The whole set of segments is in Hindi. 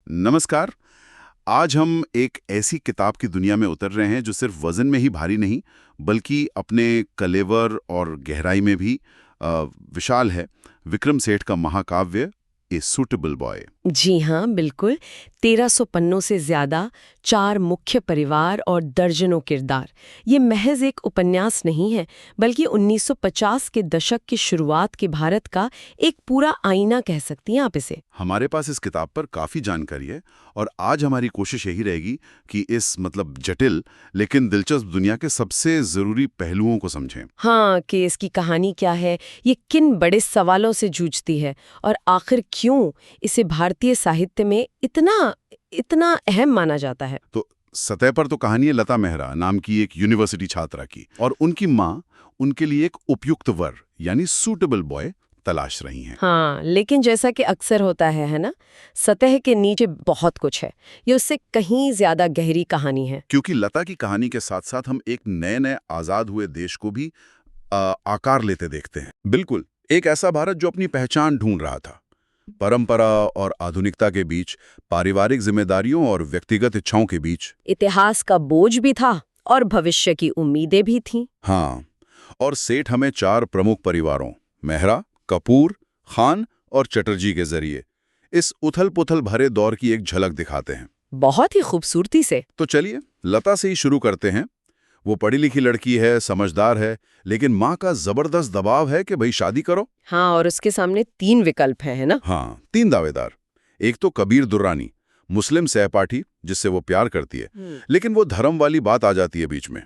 नमस्कार। आज हम एक ऐसी किताब की दुनिया में उतर रहे हैं जो सिर्फ वजन में ही भारी नहीं बल्कि अपने कलेवर और गहराई में भी विशाल है। विक्रम सेठ का महाकाव्य ए सूटेबल बॉय। जी हाँ, बिल्कुल। 1300 पन्नों से ज्यादा, 4 मुख्य परिवार और दर्जनों किरदार। ये महज एक उपन्यास नहीं है, बल्कि 1950 के दशक की शुरुआत के भारत का एक पूरा आईना कह सकती हैं आप इसे। हमारे पास इस किताब पर काफ़ी जानकारी है और आज हमारी कोशिश यही रहेगी कि इस जटिल लेकिन दिलचस्प दुनिया के सबसे ज़रूरी पहलुओं को समझें। हाँ, कि इसकी कहानी क्या है, ये किन बड़े सवालों से जूझती है और आखिर क्यों इसे भारतीय साहित्य में इतना इतना अहम माना जाता है। तो सतह पर तो कहानी है लता मेहरा नाम की एक यूनिवर्सिटी छात्रा की, और उनकी माँ उनके लिए एक उपयुक्त वर यानी सूटेबल बॉय तलाश रही हैं। हाँ, लेकिन जैसा कि अक्सर होता है ना, सतह के नीचे बहुत कुछ है। ये उससे कहीं ज्यादा गहरी कहानी है। क्योंकि लता की कहानी के साथ साथ हम एक नए नए आजाद हुए देश को भी आकार लेते देखते हैं। बिल्कुल, एक ऐसा भारत जो अपनी पहचान ढूंढ रहा था, परंपरा और आधुनिकता के बीच, पारिवारिक जिम्मेदारियों और व्यक्तिगत इच्छाओं के बीच। इतिहास का बोझ भी था और भविष्य की उम्मीदें भी थीं। हाँ, और सेठ हमें 4 प्रमुख परिवारों मेहरा, कपूर, खान और चटर्जी के जरिए इस उथल-पुथल भरे दौर की एक झलक दिखाते हैं। बहुत ही खूबसूरती से। तो चलिए लता से ही शुरू करते हैं। वो पढ़ी लिखी लड़की है, समझदार है, लेकिन माँ का जबरदस्त दबाव है कि भाई शादी करो। हाँ, और उसके सामने 3 विकल्प है ना? हाँ, 3 दावेदार। एक तो कबीर दुर्रानी, मुस्लिम सहपाठी जिससे वो प्यार करती है, लेकिन वो धर्म वाली बात आ जाती है बीच में।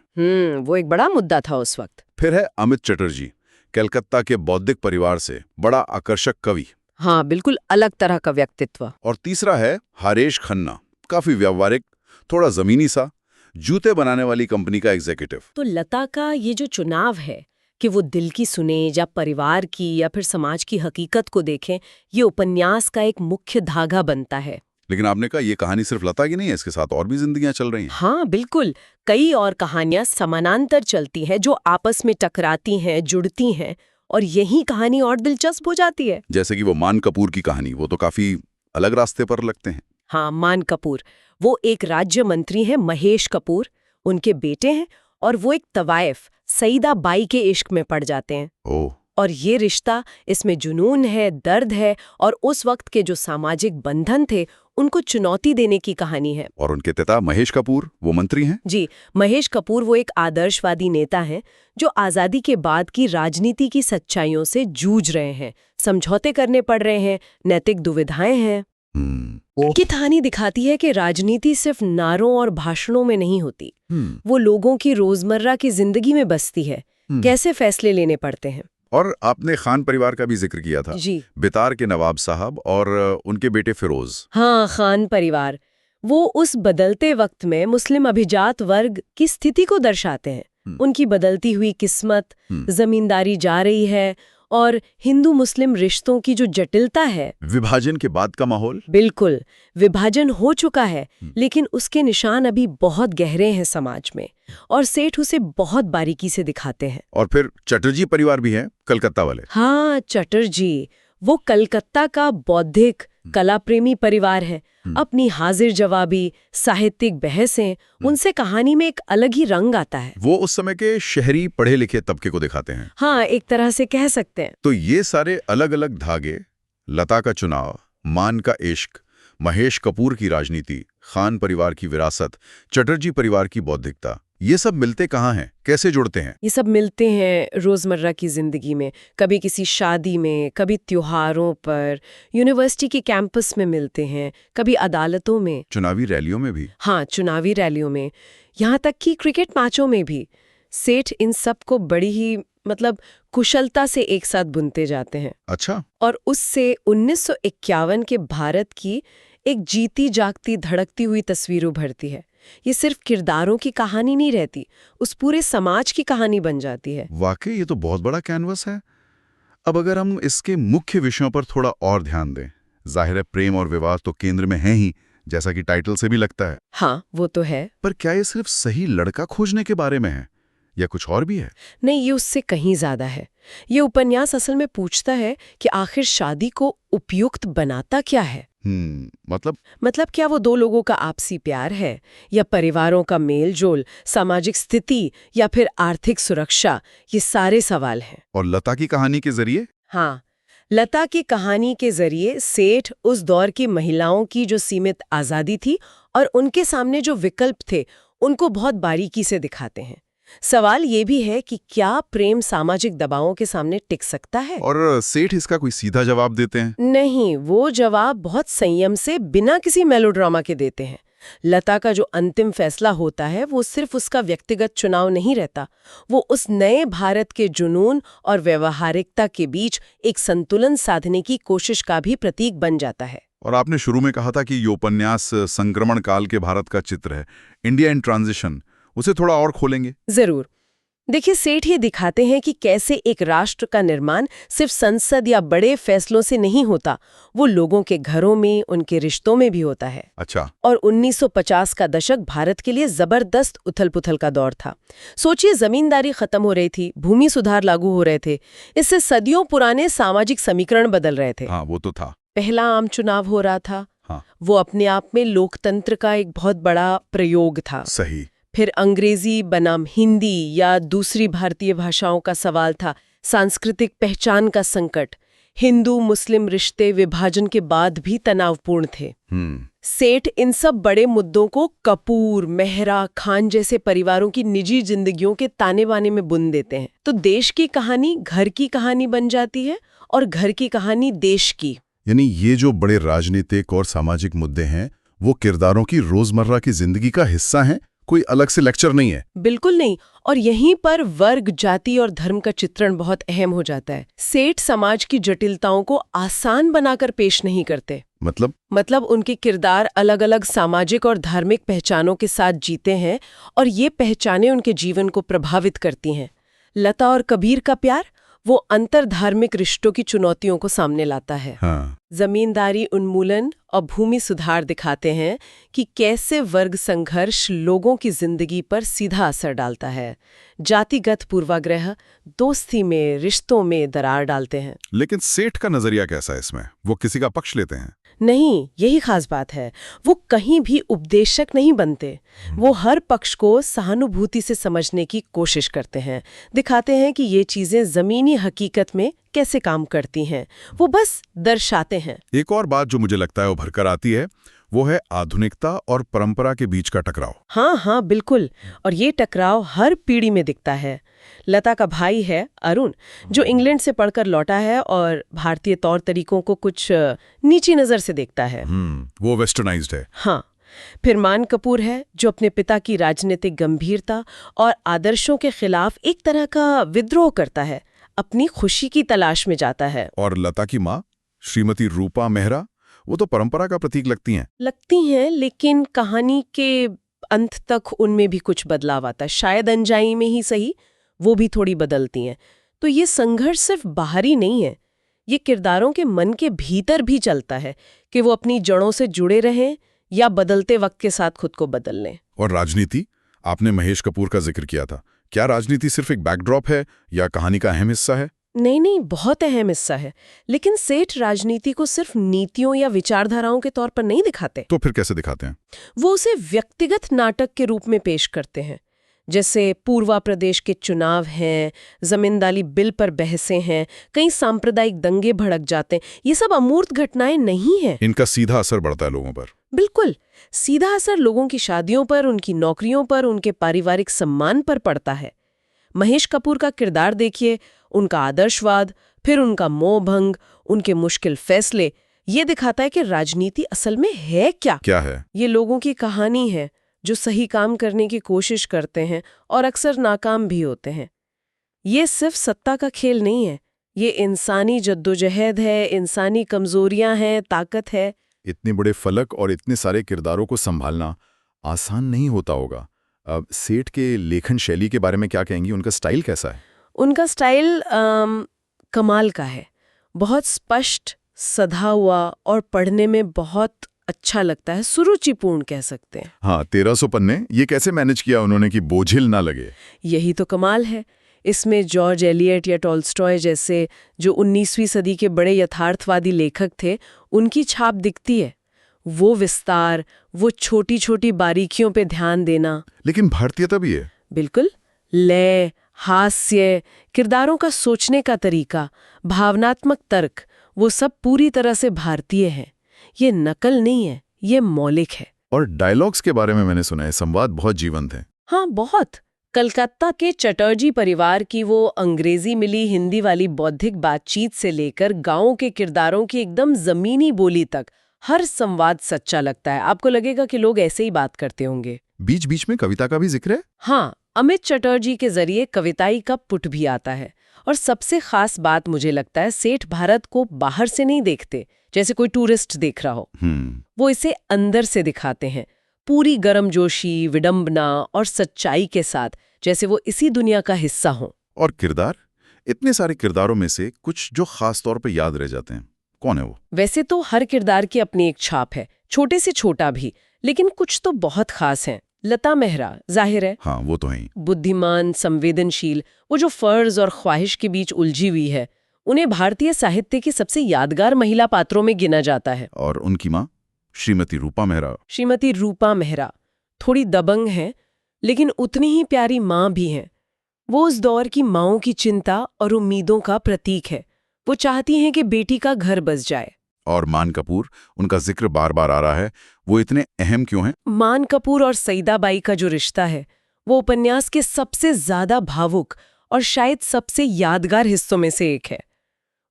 वो एक बड़ा मुद्दा था उस वक्त। फिर है अमित चटर्जी, कलकत्ता के बौद्धिक परिवार से, बड़ा आकर्षक कवि। हाँ, बिल्कुल अलग तरह का व्यक्तित्व। और तीसरा है हरेश खन्ना, काफी व्यावहारिक, थोड़ा जमीनी सा, जूते बनाने वाली कंपनी का एग्जीक्यूटिव। तो लता का ये जो चुनाव है कि वो दिल की सुने या परिवार की या फिर समाज की हकीकत को देखें, ये उपन्यास का एक मुख्य धागा बनता है। लेकिन आपने कहा ये कहानी सिर्फ लता की नहीं है, इसके साथ और भी जिंदगियां चल रही हैं। हाँ, बिल्कुल। कई और कहानियां समानांतर चलती हैं जो आपस में टकराती हैं, जुड़ती हैं, और यही कहानी और दिलचस्प हो जाती है। जैसे कि वो मान कपूर की कहानी, वो तो काफी अलग रास्ते पर लगते हैं। हाँ, मान कपूर, वो एक राज्य मंत्री हैं महेश कपूर, उनके बेटे हैं, और वो एक तवाइफ सईदा बाई के इश्क में पड़ जाते हैं। ओह, और ये रिश्ता, इसमें जुनून है, दर्द है, और उस वक्त के जो सामाजिक बंधन थे उनको चुनौती देने की कहानी है। और उनके पिता महेश कपूर वो मंत्री हैं। जी, महेश कपूर वो एक आदर्शवादी नेता हैं जो आज़ादी के बाद की राजनीति की सच्चाइयों से जूझ रहे हैं, समझौते करने पड़ रहे हैं, नैतिक दुविधाएं हैं। की कहानी दिखाती है कि राजनीति सिर्फ नारों और भाषणों में नहीं होती, वो लोगों की रोजमर्रा की जिंदगी में बसती है, कैसे फैसले लेने पड़ते हैं। और आपने खान परिवार का भी जिक्र किया था। जी, बितार के नवाब साहब और उनके बेटे फिरोज। हाँ, खान परिवार वो उस बदलते वक्त में मुस्लिम अभिजात वर्ग की स्थिति को दर्शाते हैं। उनकी बदलती हुई किस्मत, जमींदारी जा रही है, और हिंदू मुस्लिम रिश्तों की जो जटिलता है। विभाजन के बाद का माहौल। बिल्कुल, विभाजन हो चुका है, लेकिन उसके निशान अभी बहुत गहरे हैं समाज में, और सेठ उसे बहुत बारीकी से दिखाते हैं। और फिर चटर्जी परिवार भी है, कलकत्ता वाले। हाँ, चटर्जी वो कलकत्ता का बौद्धिक कला प्रेमी परिवार है। अपनी हाजिर जवाबी साहित्यिक बहसें, उनसे कहानी में एक अलग ही रंग आता है। वो उस समय के शहरी पढ़े लिखे तबके को दिखाते हैं। हाँ, एक तरह से कह सकते हैं। तो ये सारे अलग अलग धागे, लता का चुनाव, मान का इश्क, महेश कपूर की राजनीति, खान परिवार की विरासत, चटर्जी परिवार की बौद्धिकता, ये सब मिलते कहाँ हैं, कैसे जुड़ते हैं? ये सब मिलते हैं रोजमर्रा की जिंदगी में, कभी किसी शादी में, कभी त्योहारों पर, यूनिवर्सिटी के कैंपस में मिलते हैं, कभी अदालतों में, चुनावी रैलियों में भी। हाँ, चुनावी रैलियों में, यहाँ तक कि क्रिकेट मैचों में भी। सेठ इन सब को बड़ी ही कुशलता से एक साथ बुनते जाते हैं। अच्छा। और उससे 1951 के भारत की एक जीती जागती धड़कती हुई तस्वीर उभरती है। ये सिर्फ किरदारों की कहानी नहीं रहती, उस पूरे समाज की कहानी बन जाती है। वाकई ये तो बहुत बड़ा कैनवस है। अब अगर हम इसके मुख्य विषयों पर थोड़ा और ध्यान दें, जाहिर है प्रेम और विवाह तो केंद्र में है ही, जैसा कि टाइटल से भी लगता है। हाँ, वो तो है। पर क्या ये सिर्फ सही लड़का खोजने के बारे में है या कुछ और भी है? नहीं, ये उससे कहीं ज्यादा है। ये उपन्यास असल में पूछता है कि आखिर शादी को उपयुक्त बनाता क्या है। मतलब क्या वो दो लोगों का आपसी प्यार है, या परिवारों का मेल जोल, सामाजिक स्थिति, या फिर आर्थिक सुरक्षा? ये सारे सवाल हैं। और लता की कहानी के जरिए? हाँ, लता की कहानी के जरिए सेठ उस दौर की महिलाओं की जो सीमित आज़ादी थी और उनके सामने जो विकल्प थे, उनको बहुत बारीकी से दिखाते हैं। सवाल ये भी है कि क्या प्रेम सामाजिक दबावों के सामने टिक सकता है? और सेठ इसका कोई सीधा जवाब देते हैं? नहीं, वो जवाब बहुत संयम से, बिना किसी मेलोड्रामा के देते हैं। लता का जो अंतिम फैसला होता है वो सिर्फ उसका व्यक्तिगत चुनाव नहीं रहता, वो उस नए भारत के जुनून और व्यवहारिकता के बीच एक संतुलन साधने की कोशिश का भी प्रतीक बन जाता है। और आपने शुरू में कहा था कि ये उपन्यास संक्रमण काल के भारत का चित्र है, इंडिया इन ट्रांजिशन, उसे थोड़ा और खोलेंगे? जरूर। देखिए, सेठ ये दिखाते हैं कि कैसे एक राष्ट्र का निर्माण सिर्फ संसद या बड़े फैसलों से नहीं होता, वो लोगों के घरों में, उनके रिश्तों में भी होता है। अच्छा। और 1950 का दशक भारत के लिए जबरदस्त उथल-पुथल का दौर था। सोचिए, जमींदारी खत्म हो रही थी, भूमि सुधार लागू हो रहे थे, इससे सदियों पुराने सामाजिक समीकरण बदल रहे थे। हाँ, वो तो था। पहला आम चुनाव हो रहा था। हाँ। वो अपने आप में लोकतंत्र का एक बहुत बड़ा प्रयोग था। सही। फिर अंग्रेजी बनाम हिंदी या दूसरी भारतीय भाषाओं का सवाल था, सांस्कृतिक पहचान का संकट, हिंदू मुस्लिम रिश्ते विभाजन के बाद भी तनावपूर्ण थे। सेठ इन सब बड़े मुद्दों को कपूर, मेहरा, खान जैसे परिवारों की निजी जिंदगियों के ताने बाने में बुन देते हैं। तो देश की कहानी घर की कहानी बन जाती है और घर की कहानी देश की। यानी ये जो बड़े राजनीतिक और सामाजिक मुद्दे हैं, वो किरदारों की रोजमर्रा की जिंदगी का हिस्सा हैं, कोई अलग से लेक्चर नहीं है। बिल्कुल नहीं। और यहीं पर वर्ग, जाति और धर्म का चित्रण बहुत अहम हो जाता है। सेठ समाज की जटिलताओं को आसान बनाकर पेश नहीं करते। मतलब उनके किरदार अलग अलग सामाजिक और धार्मिक पहचानों के साथ जीते हैं और ये पहचानें उनके जीवन को प्रभावित करती हैं। लता और कबीर का प्यार वो अंतरधार्मिक रिश्तों की चुनौतियों को सामने लाता है। हाँ। जमींदारी उन्मूलन और भूमि सुधार दिखाते हैं कि कैसे वर्ग संघर्ष लोगों की जिंदगी पर सीधा असर डालता है। जातिगत पूर्वाग्रह दोस्ती में, रिश्तों में दरार डालते हैं। लेकिन सेठ का नजरिया कैसा है इसमें? वो किसी का पक्ष लेते हैं? नहीं, यही खास बात है। वो कहीं भी उपदेशक नहीं बनते। वो हर पक्ष को सहानुभूति से समझने की कोशिश करते हैं, दिखाते हैं कि ये चीजें जमीनी हकीकत में कैसे काम करती हैं। वो बस दर्शाते हैं। एक और बात जो मुझे लगता है उभर कर आती है, वो है आधुनिकता और परंपरा के बीच का टकराव। हाँ, बिल्कुल। और ये टकराव हर पीढ़ी में दिखता है। लता का भाई है अरुण, जो इंग्लैंड से पढ़कर लौटा है और भारतीय तौर तरीकों को कुछ नीची नजर से देखता है। वो वेस्टर्नाइज्ड है। हाँ। फिर मान कपूर है, जो अपने पिता की राजनीतिक गंभीरता और आदर्शों के खिलाफ एक तरह का विद्रोह करता है, अपनी खुशी की तलाश में जाता है। और लता की माँ श्रीमती रूपा मेहरा, वो तो परंपरा का प्रतीक लगती हैं, लेकिन कहानी के अंत तक उनमें भी कुछ बदलाव आता है। शायद अनजाई में ही सही, वो भी थोड़ी बदलती हैं। तो ये संघर्ष सिर्फ बाहरी नहीं है, ये किरदारों के मन के भीतर भी चलता है कि वो अपनी जड़ों से जुड़े रहें या बदलते वक्त के साथ खुद को बदल लें। और राजनीति, आपने महेश कपूर का जिक्र किया था, क्या राजनीति सिर्फ एक बैकड्रॉप है या कहानी का अहम हिस्सा है? नहीं, बहुत अहम हिस्सा है। लेकिन सेठ राजनीति को सिर्फ नीतियों या विचारधाराओं के तौर पर नहीं दिखाते। तो फिर कैसे दिखाते हैं? वो उसे व्यक्तिगत नाटक के रूप में पेश करते हैं। जैसे पूर्वा प्रदेश के चुनाव हैं, जमींदारी बिल पर बहसें हैं, कई सांप्रदायिक दंगे भड़क जाते हैं। ये सब अमूर्त घटनाएं नहीं हैं। इनका सीधा असर पड़ता है लोगों पर। बिल्कुल, सीधा असर लोगों की शादियों पर, उनकी नौकरियों पर, उनके पारिवारिक सम्मान पर पड़ता है। महेश कपूर का किरदार देखिए, उनका आदर्शवाद, फिर उनका मोहभंग, उनके मुश्किल फैसले, ये दिखाता है कि राजनीति असल में है क्या है? ये लोगों की कहानी है जो सही काम करने की कोशिश करते हैं और अक्सर नाकाम भी होते हैं। ये सिर्फ सत्ता का खेल नहीं है, ये इंसानी जद्दोजहद है, इंसानी कमजोरियां हैं, ताकत है। इतने बड़े फलक और इतने सारे किरदारों को संभालना आसान नहीं होता होगा। अब सेठ के लेखन शैली के बारे में क्या कहेंगी? उनका स्टाइल कैसा है? उनका स्टाइल कमाल का है, बहुत स्पष्ट, सधा हुआ और पढ़ने में बहुत अच्छा लगता है, सुरुचिपूर्ण कह सकते हैं। हाँ, 1300 पन्ने, ये कैसे मैनेज किया उन्होंने कि बोझिल ना लगे? यही तो कमाल है। इसमें जॉर्ज एलियट या टॉल्स्टॉय जैसे जो 19वीं सदी के बड़े यथार्थवादी लेखक थे, उनकी छाप दिखती है। वो विस्तार, वो छोटी छोटी बारीकियों पे ध्यान देना। लेकिन भारतीयता भी है। बिल्कुल। लय, हास्य, किरदारों का सोचने का तरीका, भावनात्मक तर्क, वो सब पूरी तरह से भारतीय है। ये नकल नहीं है, ये मौलिक है। और डायलॉग्स के बारे में मैंने सुना है, संवाद बहुत जीवंत है। हाँ, बहुत। कलकत्ता के चटर्जी परिवार की वो अंग्रेजी मिली हिंदी वाली बौद्धिक बातचीत से लेकर गांवों के किरदारों की एकदम जमीनी बोली तक हर संवाद सच्चा लगता है। आपको लगेगा कि लोग ऐसे ही बात करते होंगे। बीच बीच में कविता का भी जिक्र है। हाँ, अमित चटर्जी के जरिए कविताई का पुट भी आता है। और सबसे खास बात मुझे लगता है, सेठ भारत को बाहर से नहीं देखते जैसे कोई टूरिस्ट देख रहा हो। वो इसे अंदर से दिखाते हैं, पूरी गर्मजोशी, विडंबना और सच्चाई के साथ, जैसे वो इसी दुनिया का हिस्सा हो। और किरदार, इतने सारे किरदारों में से कुछ जो खास तौर पे याद रह जाते हैं, कौन है वो? वैसे तो हर किरदार की अपनी एक छाप है, छोटे से छोटा भी, लेकिन कुछ तो बहुत खास हैं। लता मेहरा जाहिर है। हाँ, वो तो है ही। बुद्धिमान, संवेदनशील, वो जो फर्ज और ख्वाहिश के बीच उलझी हुई है, उन्हें भारतीय साहित्य की सबसे यादगार महिला पात्रों में गिना जाता है। और उनकी माँ श्रीमती रूपा मेहरा। श्रीमती रूपा मेहरा थोड़ी दबंग है, लेकिन उतनी ही प्यारी माँ भी हैं। वो उस दौर की माँओं की चिंता और उम्मीदों का प्रतीक है। वो चाहती हैं कि बेटी का घर बस जाए। और मान कपूर, उनका जिक्र बार बार आ रहा है, वो इतने अहम क्यों हैं? मान कपूर और सईदाबाई का जो रिश्ता है, वो उपन्यास के सबसे ज्यादा भावुक और शायद सबसे यादगार हिस्सों में से एक है।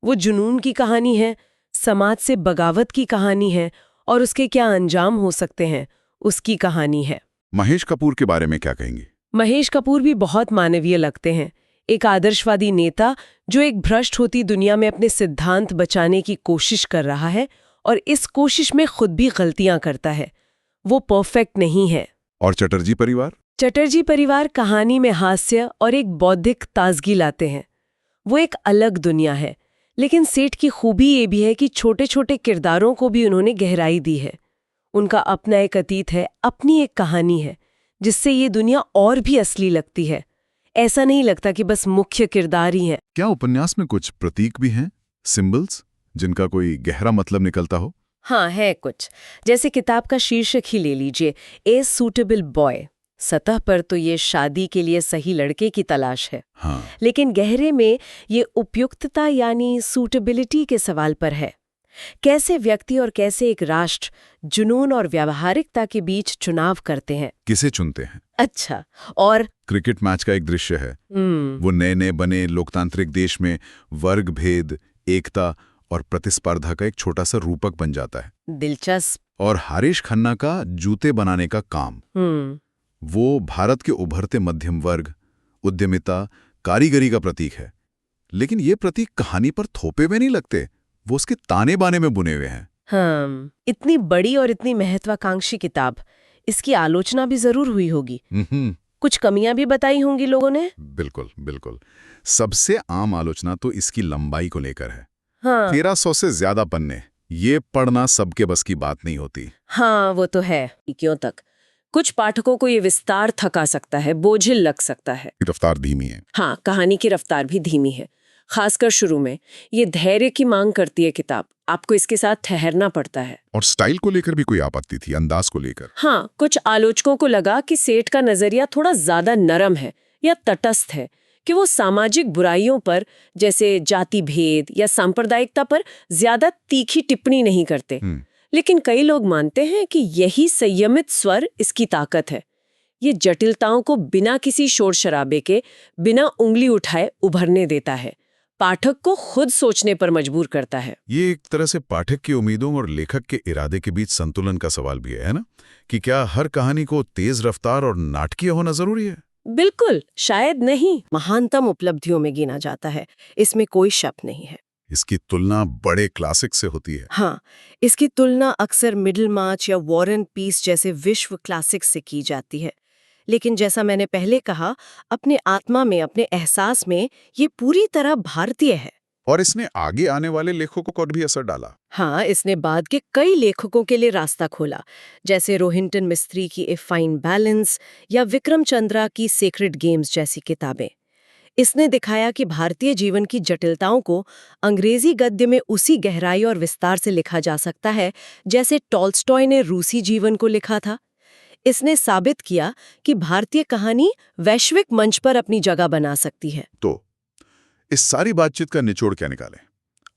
वो जुनून की कहानी है, समाज से बगावत की कहानी है, और उसके क्या अंजाम हो सकते हैं उसकी कहानी है। महेश कपूर के बारे में क्या कहेंगे? महेश कपूर भी बहुत मानवीय लगते हैं। एक आदर्शवादी नेता जो एक भ्रष्ट होती दुनिया में अपने सिद्धांत बचाने की कोशिश कर रहा है, और इस कोशिश में खुद भी गलतियां करता है। वो परफेक्ट नहीं है। और चटर्जी परिवार? चटर्जी परिवार कहानी में हास्य और एक बौद्धिक ताजगी लाते हैं। वो एक अलग दुनिया है, लेकिन सेठ की खूबी ये भी है कि छोटे छोटे किरदारों को भी उन्होंने गहराई दी है। उनका अपना एक अतीत है, अपनी एक कहानी है, जिससे ये दुनिया और भी असली लगती है। ऐसा नहीं लगता कि बस मुख्य किरदार ही हैं। क्या उपन्यास में कुछ प्रतीक भी हैं, सिंबल्स, जिनका कोई गहरा मतलब निकलता हो? हाँ, है कुछ। जैसे किताब का शीर्षक ही ले लीजिए, ए सूटेबल बॉय। सतह पर तो ये शादी के लिए सही लड़के की तलाश है। हाँ। लेकिन गहरे में ये उपयुक्तता यानी सूटेबिलिटी के सवाल पर है। कैसे व्यक्ति और कैसे एक राष्ट्र जुनून और व्यावहारिकता के बीच चुनाव करते हैं। किसे चुनते हैं? अच्छा, और क्रिकेट मैच का एक दृश्य है। वो नए नए बने लोकतांत्रिक देश में वर्ग भेद, एकता और प्रतिस्पर्धा का एक छोटा सा रूपक बन जाता है। दिलचस्प। और हरीश खन्ना का जूते बनाने का काम, वो भारत के उभरते मध्यम वर्ग, उद्यमिता, कारीगरी का प्रतीक है। लेकिन ये प्रतीक कहानी पर थोपे हुए नहीं लगते, वो उसके ताने बाने में बुने हुए हैं। हाँ, इतनी बड़ी और इतनी महत्वाकांक्षी किताब, इसकी आलोचना भी जरूर हुई होगी। कुछ कमियां भी बताई होंगी लोगों ने। बिल्कुल बिल्कुल। सबसे आम आलोचना तो इसकी लंबाई को लेकर है। हाँ, 1300 से ज्यादा पन्ने, ये पढ़ना सबके बस की बात नहीं होती। हाँ, वो तो है। क्यों तक कुछ पाठकों को ये विस्तार थका सकता है, बोझिल लग सकता है। रफ्तार धीमी है। हाँ, कहानी की रफ्तार भी धीमी है, खासकर शुरू में। ये धैर्य की मांग करती है किताब, आपको इसके साथ ठहरना पड़ता है। और स्टाइल को लेकर भी कोई आपत्ति थी, अंदाज को लेकर? हाँ, कुछ आलोचकों को लगा कि सेठ का नजरिया थोड़ा ज्यादा नरम है या तटस्थ है, कि वो सामाजिक बुराइयों पर, जैसे जाति भेद या सांप्रदायिकता पर, ज्यादा तीखी टिप्पणी नहीं करते। लेकिन कई लोग मानते हैं कि यही संयमित स्वर इसकी ताकत है। ये जटिलताओं को बिना किसी शोर शराबे के, बिना उंगली उठाए उभरने देता है, पाठक को खुद सोचने पर मजबूर करता है। ये एक तरह से पाठक की उम्मीदों और लेखक के इरादे के बीच संतुलन का सवाल भी है ना? कि क्या हर कहानी को तेज रफ्तार और नाटकीय होना जरूरी है? बिल्कुल, शायद नहीं। महानतम उपलब्धियों में गिना जाता है, इसमें कोई शक नहीं है। इसकी तुलना बड़े क्लासिक से होती है। हाँ, इसकी तुलना अक्सर मिडिल मार्च या वॉर एंड पीस जैसे विश्व क्लासिक से की जाती है। लेकिन जैसा मैंने पहले कहा, अपने आत्मा में, अपने एहसास में ये पूरी तरह भारतीय है। और इसने आगे आने वाले लेखकों को भी असर डाला। हाँ, इसने बाद के कई लेखकों के लिए रास्ता खोला, जैसे रोहिंटन मिस्त्री की ए फाइन बैलेंस या विक्रम चंद्रा की सेक्रेड गेम्स जैसी किताबें। इसने दिखाया कि भारतीय जीवन की जटिलताओं को अंग्रेजी गद्य में उसी गहराई और विस्तार से लिखा जा सकता है जैसे टॉल्स्टॉय ने रूसी जीवन को लिखा था। इसने साबित किया कि भारतीय कहानी वैश्विक मंच पर अपनी जगह बना सकती है। तो इस सारी बातचीत का निचोड़ क्या निकालें?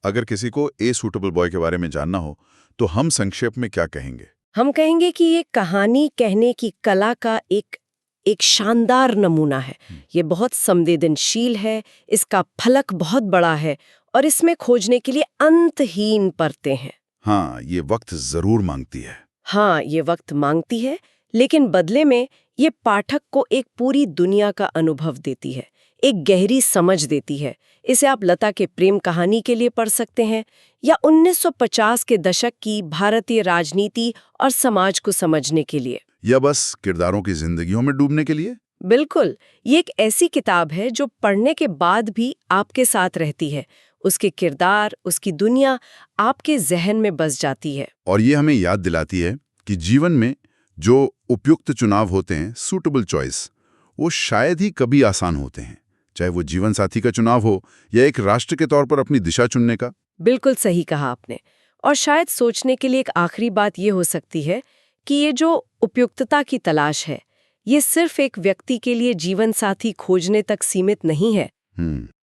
अगर किसी को ए सूटेबल बॉय के बारे में जानना हो तो हम संक्षेप में क्या कहेंगे? हम कहेंगे कि ये कहानी कहने की कला का एक शानदार नमूना है। ये बहुत संवेदनशील है, इसका फलक बहुत बड़ा है और इसमें खोजने के लिए अंतहीन परतें हैं। हाँ, ये वक्त जरूर मांगती है। हाँ, ये वक्त मांगती है, लेकिन बदले में ये पाठक को एक पूरी दुनिया का अनुभव देती है, एक गहरी समझ देती है। इसे आप लता के प्रेम कहानी के लिए पढ़ सकते हैं या 1950 के दशक की भारतीय राजनीति और समाज को समझने के लिए, या बस किरदारों की जिंदगियों में डूबने के लिए। बिल्कुल। ये एक ऐसी किताब है जो पढ़ने के बाद भी आपके साथ रहती है। उसके किरदार, उसकी दुनिया आपके जहन में बस जाती है। और ये हमें याद दिलाती है कि जीवन में जो उपयुक्त चुनाव होते हैं, सूटेबल चॉइस, वो शायद ही कभी आसान होते हैं, चाहे वो जीवन साथी का चुनाव हो या एक राष्ट्र के तौर पर अपनी दिशा चुनने का। बिल्कुल सही कहा आपने। और शायद सोचने के लिए एक आखिरी बात ये हो सकती है कि ये जो उपयुक्तता की तलाश है, ये सिर्फ एक व्यक्ति के लिए जीवन साथी खोजने तक सीमित नहीं है।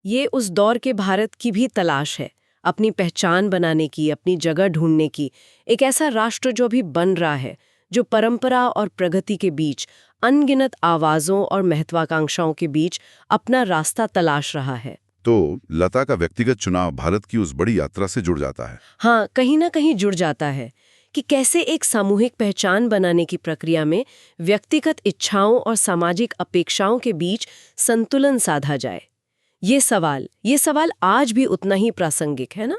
ये उस दौर के भारत की भी तलाश है, अपनी पहचान बनाने की, अपनी जगह ढूंढने की। एक ऐसा राष्ट्र जो भी बन रहा है, जो परंपरा और प्रगति के बीच, अनगिनत आवाजों और महत्वाकांक्षाओं के बीच अपना रास्ता तलाश रहा है। तो लता का व्यक्तिगत चुनाव भारत की उस बड़ी यात्रा से जुड़ जाता है। हाँ, कहीं ना कहीं जुड़ जाता है कि कैसे एक सामूहिक पहचान बनाने की प्रक्रिया में व्यक्तिगत इच्छाओं और सामाजिक अपेक्षाओं के बीच संतुलन साधा जाए। ये सवाल आज भी उतना ही प्रासंगिक है ना?